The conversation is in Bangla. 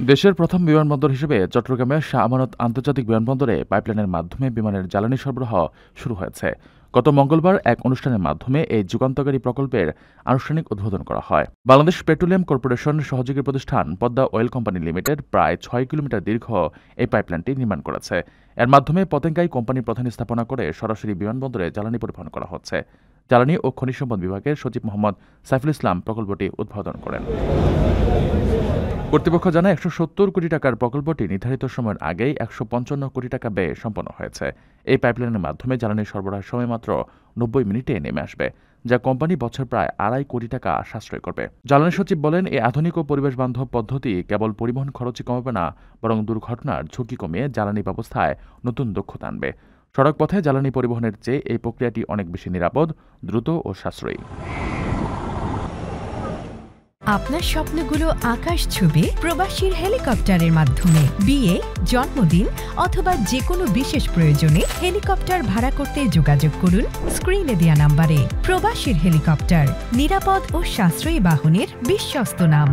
দেশের প্রথম বিমানবন্দর হিসেবে চট্টগ্রামের শাহ আমানত আন্তর্জাতিক বিমানবন্দরে পাইপলাইনের মাধ্যমে বিমানের জ্বালানি সরবরাহ শুরু হয়েছে। গত মঙ্গলবার এক অনুষ্ঠানের মাধ্যমে এই যুগান্তকারী প্রকল্পের আনুষ্ঠানিক উদ্বোধন করা হয়। বাংলাদেশ পেট্রোলিয়াম কর্পোরেশন সহযোগী প্রতিষ্ঠান পদ্মা অয়েল কোম্পানি লিমিটেড প্রায় ৬ কিলোমিটার দীর্ঘ এই পাইপলাইনটি নির্মাণ করেছে। এর মাধ্যমে পতেঙ্গায় কোম্পানির প্রধান স্থাপনা করে সরাসরি বিমানবন্দরে জ্বালানি পরিবহন করা হচ্ছে। জ্বালানি ও খনিজ সম্পদ বিভাগের সচিব মোহাম্মদ সাইফুল ইসলাম প্রকল্পটি উদ্বোধন করেন। কর্তৃপক্ষ জানায় ১৭০ কোটি টাকার প্রকল্পটি নির্ধারিত সময়ের আগেই ১৫৫ কোটি টাকা ব্যয়ে সম্পন্ন হয়েছে। এই পাইপলাইনের মাধ্যমে জ্বালানি সরবরাহের সময় মাত্র ৯০ মিনিটে নেমে আসবে, যা কোম্পানি বছর প্রায় ২.৫ কোটি টাকা সাশ্রয় করবে। জ্বালানি সচিব বলেন, এই আধুনিক ও পরিবেশ বান্ধব পদ্ধতি কেবল পরিবহন খরচই কমাবে না, বরং দুর্ঘটনার ঝুঁকি কমিয়ে জ্বালানি ব্যবস্থায় নতুন দক্ষতা আনবে। সড়ক পথে জ্বালানি পরিবহনের চেয়ে এই প্রক্রিয়াটি অনেক বেশি নিরাপদ, দ্রুত ও সাশ্রয়ী। আপনার স্বপ্নগুলো আকাশ ছুবে প্রবাসীর হেলিকপ্টারের মাধ্যমে। বিয়ে, জন্মদিন অথবা যে কোনো বিশেষ প্রয়োজনে হেলিকপ্টার ভাড়া করতে যোগাযোগ করুন স্ক্রিনে দেয়া নাম্বারে। প্রবাসীর হেলিকপ্টার, নিরাপদ ও সাশ্রয়ী বাহনের বিশ্বস্ত নাম।